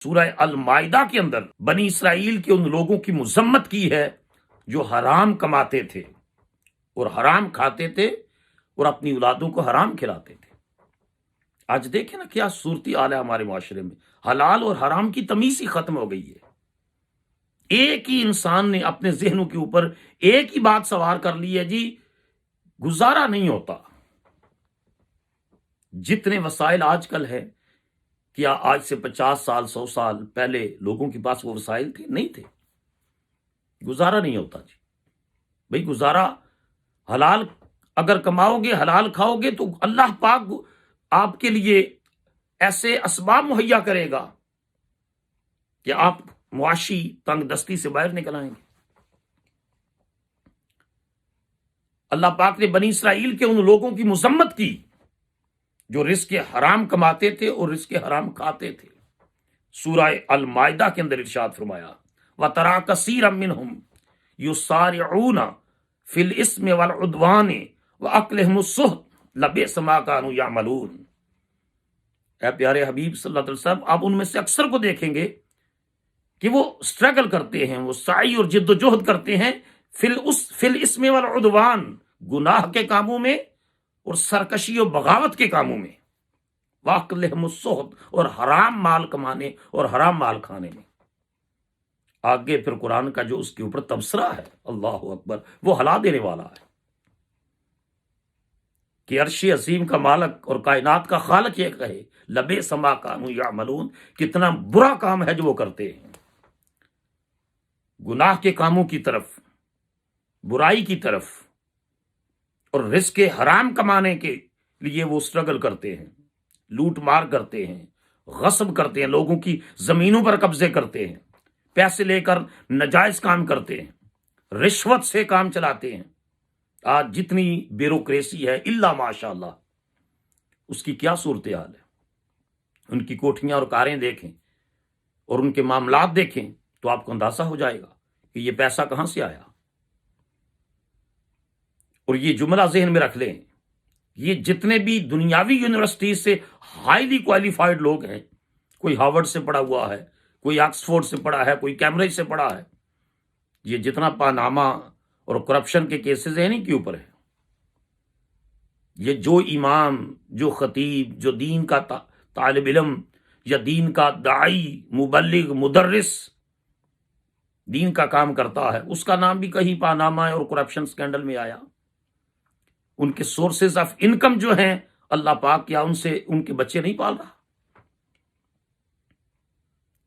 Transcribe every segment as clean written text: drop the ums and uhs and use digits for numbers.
سورہ المائدہ کے اندر بنی اسرائیل کے ان لوگوں کی مذمت کی ہے جو حرام کماتے تھے اور حرام کھاتے تھے اور اپنی اولادوں کو حرام کھلاتے تھے۔ آج دیکھیں نا کیا صورتحال ہے ہمارے معاشرے میں، حلال اور حرام کی تمیز ہی ختم ہو گئی ہے۔ ایک ہی انسان نے اپنے ذہنوں کے اوپر ایک ہی بات سوار کر لی ہے، جی گزارا نہیں ہوتا۔ جتنے وسائل آج کل ہے، کیا آج سے 50 سال 100 سال پہلے لوگوں کے پاس وہ وسائل تھے؟ نہیں تھے۔ گزارا نہیں ہوتا جی بھئی، گزارا حلال اگر کماؤ گے، حلال کھاؤ گے تو اللہ پاک آپ کے لیے ایسے اسباب مہیا کرے گا کہ آپ معاشی تنگ دستی سے باہر نکل آئیں گے۔ اللہ پاک نے بنی اسرائیل کے ان لوگوں کی مذمت کی جو رزق حرام کماتے تھے اور رزق حرام کھاتے تھے۔ سورہ المائدہ کے اندر ارشاد فرمایا، وَتَرَى كَثِيرًا مِّنْهُمْ يُسَارِعُونَ فِي الْإِثْمِ وَالْعُدْوَانِ وَأَكْلِهِمُ السُّحْتَ لَبِئْسَ مَا كَانُوا يَعْمَلُونَ۔ اے پیارے حبیب صلی اللہ علیہ وسلم، آپ ان میں سے اکثر کو دیکھیں گے کہ وہ سٹرگل کرتے ہیں، وہ سعی اور جد و جہد کرتے ہیں فی الاسم والعدوان، گناہ کے کاموں میں اور سرکشی و بغاوت کے کاموں میں، واکلہم السحت، اور حرام مال کمانے اور حرام مال کھانے میں۔ آگے پھر قرآن کا جو اس کے اوپر تبصرہ ہے، اللہ اکبر، وہ ہلا دینے والا ہے کہ عرش عظیم کا مالک اور کائنات کا خالق یہ کہے، لبئس ما کانوا یعملون، کتنا برا کام ہے جو وہ کرتے ہیں۔ گناہ کے کاموں کی طرف، برائی کی طرف اور رزق حرام کمانے کے لیے وہ سٹرگل کرتے ہیں، لوٹ مار کرتے ہیں، غصب کرتے ہیں، لوگوں کی زمینوں پر قبضے کرتے ہیں، پیسے لے کر ناجائز کام کرتے ہیں، رشوت سے کام چلاتے ہیں۔ آج جتنی بیوروکریسی ہے، الا ماشاء اللہ، اس کی کیا صورتحال ہے۔ ان کی کوٹھیاں اور کاریں دیکھیں اور ان کے معاملات دیکھیں تو آپ کو اندازہ ہو جائے گا کہ یہ پیسہ کہاں سے آیا۔ اور یہ جملہ ذہن میں رکھ لیں، یہ جتنے بھی دنیاوی یونیورسٹیز سے ہائیلی کوالیفائڈ لوگ ہیں، کوئی ہارورڈ سے پڑھا ہوا ہے، کوئی آکسفورڈ سے پڑھا ہے، کوئی کیمبرج سے پڑھا ہے، یہ جتنا پاناما اور کرپشن کے کیسز ہیں انہی کے اوپر ہے۔ یہ جو امام، جو خطیب، جو دین کا طالب علم یا دین کا داعی، مبلغ، مدرس دین کا کام کرتا ہے، اس کا نام بھی کہیں پاناما اور کرپشن سکینڈل میں آیا۔ ان کے سورسز آف انکم جو ہیں، اللہ پاک کیا ان سے ان کے بچے نہیں پال رہا؟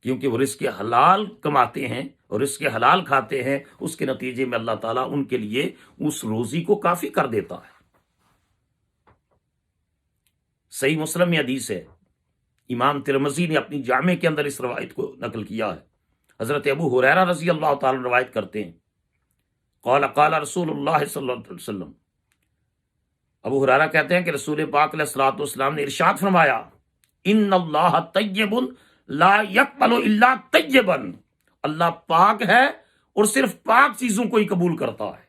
کیونکہ وہ رزق حلال کماتے ہیں اور رزق حلال کھاتے ہیں، اس کے نتیجے میں اللہ تعالیٰ ان کے لیے اس روزی کو کافی کر دیتا ہے۔ صحیح مسلم میں حدیث ہے، امام ترمذی نے اپنی جامع کے اندر اس روایت کو نقل کیا ہے۔ حضرت ابو ہریرہ رضی اللہ تعالیٰ روایت کرتے ہیں، قال قال رسول اللہ صلی اللہ علیہ وسلم، ابو ہریرہ کہتے ہیں کہ رسول پاک علیہ الصلوۃ والسلام نے ارشاد فرمایا، ان اللہ طیب لا یقبل الا طیبا، اللہ پاک ہے اور صرف پاک چیزوں کو ہی قبول کرتا ہے۔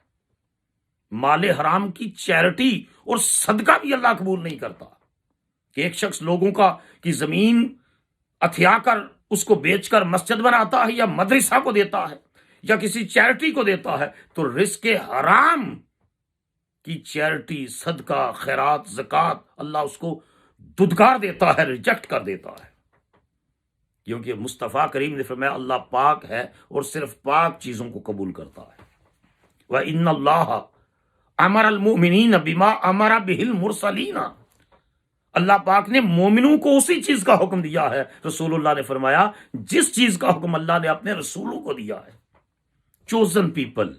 مال حرام کی چیریٹی اور صدقہ بھی اللہ قبول نہیں کرتا، کہ ایک شخص لوگوں کی زمین اتھیا کر اس کو بیچ کر مسجد بناتا ہے یا مدرسہ کو دیتا ہے یا کسی چیریٹی کو دیتا ہے، تو رزق حرام کی چیریٹی، صدقہ، خیرات، زکوٰۃ، اللہ اس کو دھتکار دیتا ہے، ریجیکٹ کر دیتا ہے، کیونکہ مصطفیٰ کریم نے فرمایا اللہ پاک ہے اور صرف پاک چیزوں کو قبول کرتا ہے۔ وَإِنَّ اللَّهَ أَمَرَ الْمُؤْمِنِينَ بِمَا أَمَرَ بِهِ الْمُرْسَلِينَ، اللہ پاک نے مومنوں کو اسی چیز کا حکم دیا ہے، رسول اللہ نے فرمایا جس چیز کا حکم اللہ نے اپنے رسولوں کو دیا ہے۔ چوزن پیپل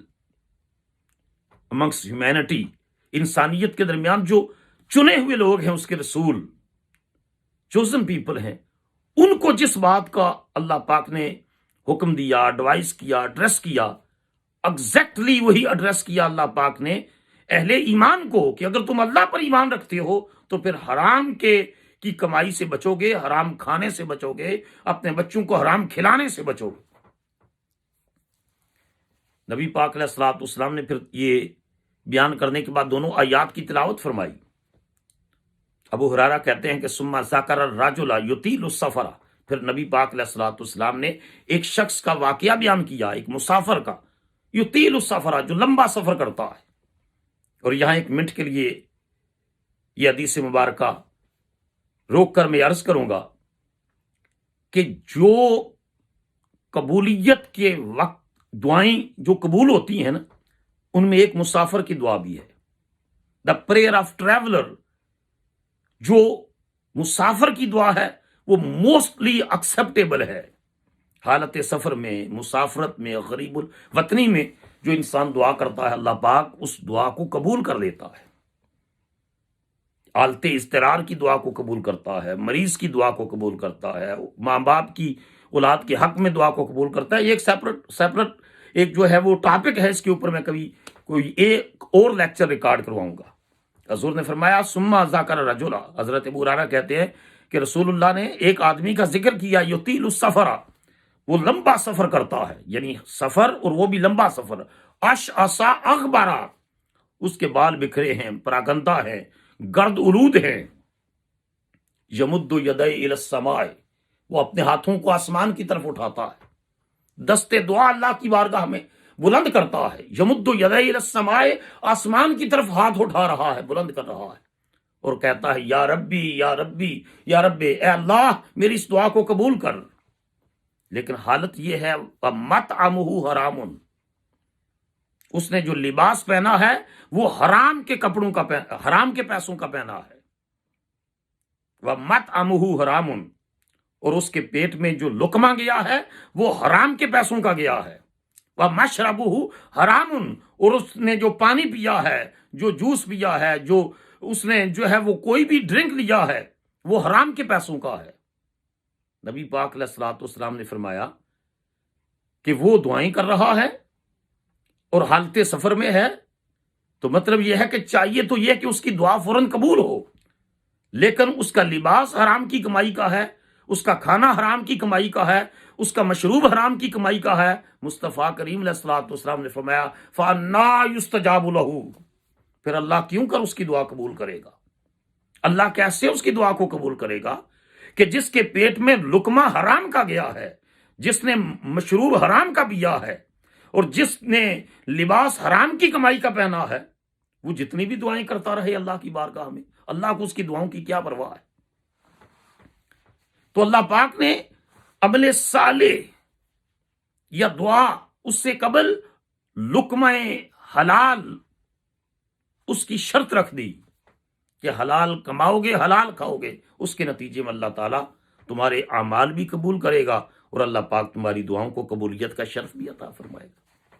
امنگس ہیومینٹی، انسانیت کے درمیان جو چنے ہوئے لوگ ہیں، اس کے رسول چوزن پیپل ہیں، ان کو جس بات کا اللہ پاک نے حکم دیا، ایڈوائز کیا، ایڈریس کیا، ایگزیکٹلی وہی ایڈریس کیا اللہ پاک نے اہل ایمان کو، کہ اگر تم اللہ پر ایمان رکھتے ہو تو پھر حرام کی کمائی سے بچو گے، حرام کھانے سے بچو گے، اپنے بچوں کو حرام کھلانے سے بچو گے۔ نبی پاک علیہ الصلوۃ والسلام نے پھر یہ بیان کرنے کے بعد دونوں آیات کی تلاوت فرمائی۔ ابو ہریرہ کہتے ہیں کہ ثم ذکر الرجل یطیل السفر پھر نبی پاک علیہ الصلوۃ والسلام نے ایک شخص کا واقعہ بیان کیا، ایک مسافر کا، یطیل السفر، جو لمبا سفر کرتا ہے. اور یہاں ایک منٹ کے لیے یہ حدیث مبارکہ روک کر میں عرض کروں گا کہ جو قبولیت کے وقت دعائیں جو قبول ہوتی ہیں نا، ان میں ایک مسافر کی دعا بھی ہے. دا پریئر آف ٹریولر، جو مسافر کی دعا ہے وہ موسٹلی ایکسیپٹیبل ہے. حالت سفر میں، مسافرت میں، غریب الوطنی میں جو انسان دعا کرتا ہے، اللہ پاک اس دعا کو قبول کر لیتا ہے. حالت اضطرار کی دعا کو قبول کرتا ہے، مریض کی دعا کو قبول کرتا ہے، ماں باپ کی اولاد کے حق میں دعا کو قبول کرتا ہے. یہ ایک سیپریٹ ایک جو ہے وہ ٹاپک ہے، اس کے اوپر میں کبھی کوئی ایک اور لیکچر ریکارڈ کرواؤں گا. حضور نے فرمایا ثم ذکر رجلا، حضرت ابو ہریرہ کہتے ہیں کہ رسول اللہ نے ایک آدمی کا ذکر کیا، یطیل السفر، وہ لمبا سفر کرتا ہے، یعنی سفر اور وہ بھی لمبا سفر. اشعث اغبرا، اس کے بال بکھرے ہیں، پراگندہ ہیں، گرد آلود ہیں. یمد یدی الی السماء، وہ اپنے ہاتھوں کو آسمان کی طرف اٹھاتا ہے، دستے دعا اللہ کی بارگاہ میں بلند کرتا ہے. یمد یدی الی السماء، آسمان کی طرف ہاتھ اٹھا رہا ہے، بلند کر رہا ہے، اور کہتا ہے یا ربی یا ربی یا رب، اے اللہ میری اس دعا کو قبول کر. لیکن حالت یہ ہے مطعمہ حرام، اس نے جو لباس پہنا ہے وہ حرام کے کپڑوں کا حرام کے پیسوں کا پہنا ہے. وَمَطْعَمُهُ حرام، اور اس کے پیٹ میں جو لقمہ گیا ہے وہ حرام کے پیسوں کا گیا ہے. وَمَشْرَبُهُ حرام، اور اس نے جو پانی پیا ہے، جو جوس پیا ہے، جو اس نے جو ہے وہ کوئی بھی ڈرنک لیا ہے، وہ حرام کے پیسوں کا ہے. نبی پاک علیہ الصلوۃ والسلام نے فرمایا کہ وہ دعائیں کر رہا ہے اور حالت سفر میں ہے، تو مطلب یہ ہے کہ چاہیے تو یہ کہ اس کی دعا فوراً قبول ہو، لیکن اس کا لباس حرام کی کمائی کا ہے، اس کا کھانا حرام کی کمائی کا ہے، اس کا مشروب حرام کی کمائی کا ہے. مصطفیٰ کریم علیہ الصلوۃ والسلام نے فرمایا فَأَنَّىٰ يُسْتَجَابُ لَهُ، پھر اللہ کیوں کر اس کی دعا قبول کرے گا؟ اللہ کیسے اس کی دعا کو قبول کرے گا کہ جس کے پیٹ میں لقمہ حرام کا گیا ہے، جس نے مشروب حرام کا پیا ہے، اور جس نے لباس حرام کی کمائی کا پہنا ہے، وہ جتنی بھی دعائیں کرتا رہے اللہ کی بارگاہ میں، اللہ کو اس کی دعاؤں کی کیا پرواہ ہے؟ تو اللہ پاک نے عمل صالح یا دعا اس سے قبل لقمہ حلال اس کی شرط رکھ دی کہ حلال کماؤ گے، حلال کھاؤ گے، اس کے نتیجے میں اللہ تعالیٰ تمہارے اعمال بھی قبول کرے گا، اور اللہ پاک تمہاری دعاؤں کو قبولیت کا شرف بھی عطا فرمائے گا.